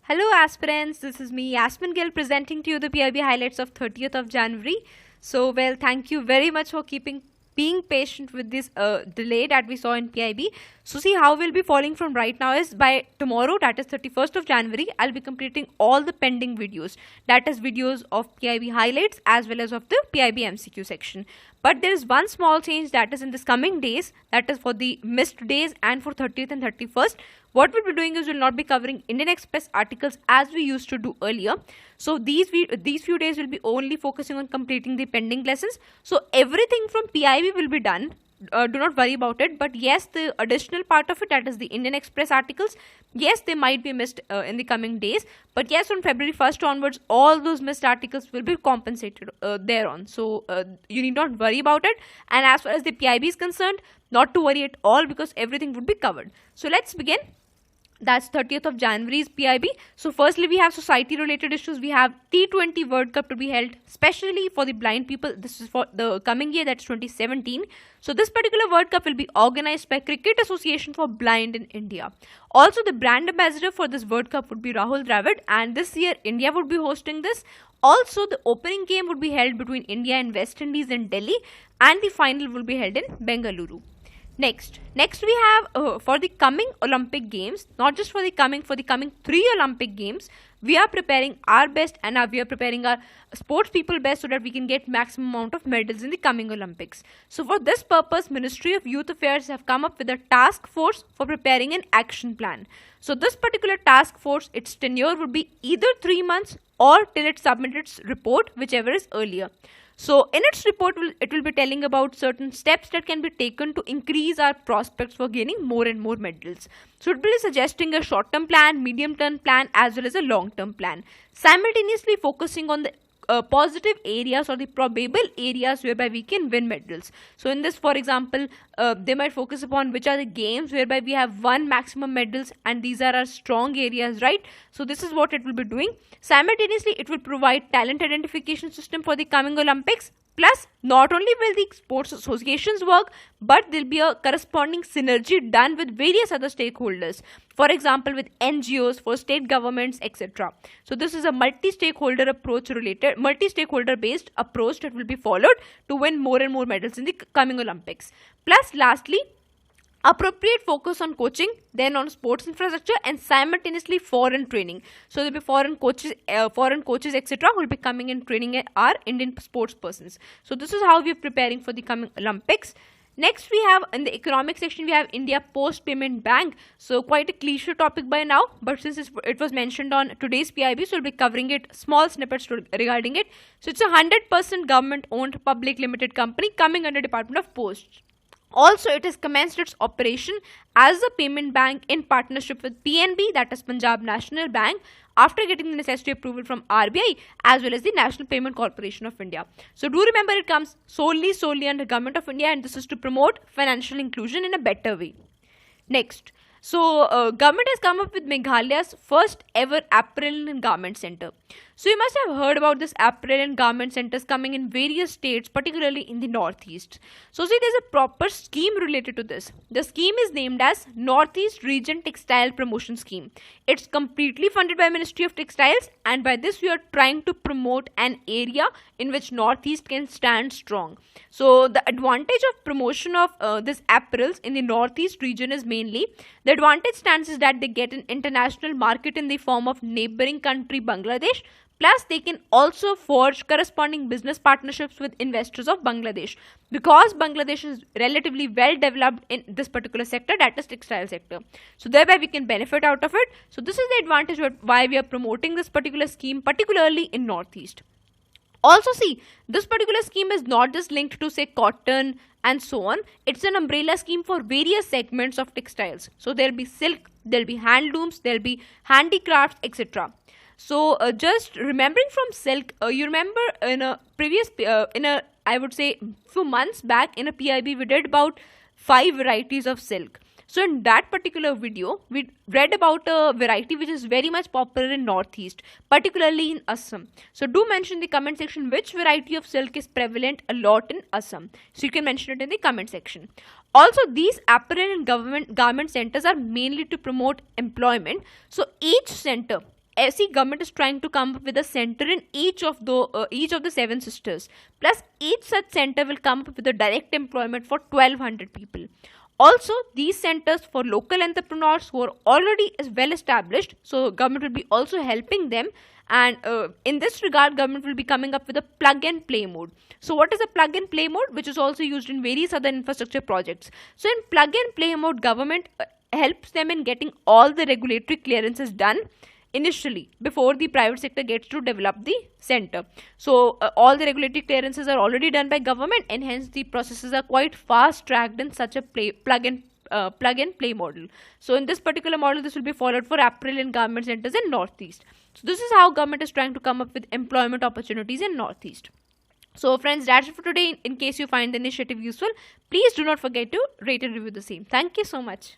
Hello aspirants, this is me Yasmin Gill presenting to you the PIB highlights of 30th of January. Thank you very much for being patient with this delay that we saw in PIB. So see how we'll be following from right now is by tomorrow, that is 31st of January, I'll be completing all the pending videos. That is videos of PIB highlights as well as of the PIB MCQ section. But there is one small change that is in this coming days, that is for the missed days and for 30th and 31st. What we'll be doing is we'll not be covering Indian Express articles as we used to do earlier. So these few days will be only focusing on completing the pending lessons. So everything from PIB will be done. Do not worry about it. But yes, the additional part of it, that is the Indian Express articles, yes, they might be missed in the coming days. But yes, on February 1st onwards, all those missed articles will be compensated thereon. So you need not worry about it. And as far as the PIB is concerned, not to worry at all because everything would be covered. So let's begin. That's 30th of January's PIB. So firstly, we have society related issues. We have T20 World Cup to be held, especially for the blind people. This is for the coming year, that's 2017. So this particular World Cup will be organized by Cricket Association for Blind in India. Also, the brand ambassador for this World Cup would be Rahul Dravid, and this year India would be hosting this. Also, the opening game would be held between India and West Indies in Delhi, and the final will be held in Bengaluru. Next we have for the coming Olympic Games, not just for the coming 3 Olympic Games, we are preparing our best and we are preparing our sports people best so that we can get maximum amount of medals in the coming Olympics. So for this purpose, Ministry of Youth Affairs have come up with a task force for preparing an action plan. So this particular task force, its tenure would be either 3 months or till it submits its report, whichever is earlier. So in its report, it will be telling about certain steps that can be taken to increase our prospects for gaining more and more medals. So it will be suggesting a short-term plan, medium-term plan as well as a long-term plan, simultaneously focusing on the positive areas or the probable areas whereby we can win medals. So in this, for example, they might focus upon which are the games whereby we have won maximum medals, and these are our strong areas, right? So this is what it will be doing. Simultaneously, it will provide talent identification system for the coming Olympics. Plus, not only will the sports associations work, but there will be a corresponding synergy done with various other stakeholders. For example, with NGOs, for state governments, etc. So this is a multi-stakeholder based approach that will be followed to win more and more medals in the coming Olympics. Plus, lastly, appropriate focus on coaching, then on sports infrastructure, and simultaneously foreign training. So there will be foreign coaches, etc. will be coming and training our Indian sports persons. So this is how we are preparing for the coming Olympics. Next, we have in the economic section, we have India Post Payment Bank. So quite a cliche topic by now, but since it was mentioned on today's PIB, so we'll be covering it, small snippets regarding it. So it's a 100% government owned public limited company coming under Department of Post. Also, it has commenced its operation as a payment bank in partnership with PNB, that is Punjab National Bank, after getting the necessary approval from RBI as well as the National Payment Corporation of India. So do remember, it comes solely under Government of India, and this is to promote financial inclusion in a better way. Next, so government has come up with Meghalaya's first ever Apparel and Garment Centre. So you must have heard about this Apparel and Garment Centres coming in various states, particularly in the Northeast. So see, there's a proper scheme related to this. The scheme is named as Northeast Region Textile Promotion Scheme. It's completely funded by Ministry of Textiles, and by this we are trying to promote an area in which Northeast can stand strong. So the advantage of promotion of this apparels in the Northeast region is mainly, the advantage stands is that they get an international market in the form of neighboring country Bangladesh. Plus, they can also forge corresponding business partnerships with investors of Bangladesh, because Bangladesh is relatively well developed in this particular sector, that is textile sector. So thereby we can benefit out of it. So this is the advantage why we are promoting this particular scheme, particularly in Northeast. Also see, this particular scheme is not just linked to say cotton and so on. It's an umbrella scheme for various segments of textiles. So there will be silk, there will be handlooms, there will be handicrafts, etc. So just remembering from silk, you remember in a previous, I would say few months back in a PIB, we did about 5 varieties of silk. So in that particular video, we read about a variety which is very much popular in Northeast, particularly in Assam. So do mention in the comment section which variety of silk is prevalent a lot in Assam. So you can mention it in the comment section. Also, these apparel and garment centers are mainly to promote employment. So each center see, government is trying to come up with a center in each of the seven sisters. Plus, each such center will come up with a direct employment for 1,200 people. Also, these centers for local entrepreneurs who are already well established, so government will be also helping them. And in this regard, government will be coming up with a plug and play mode. So what is a plug and play mode, which is also used in various other infrastructure projects? So in plug and play mode, government helps them in getting all the regulatory clearances done initially before the private sector gets to develop the center. So all the regulatory clearances are already done by government, and hence the processes are quite fast tracked in such a plug and play model. So in this particular model, this will be followed for apparel and garment centers in Northeast. So this is how government is trying to come up with employment opportunities in Northeast. So friends, that's it for today. In case you find the initiative useful, please do not forget to rate and review the same. Thank you so much.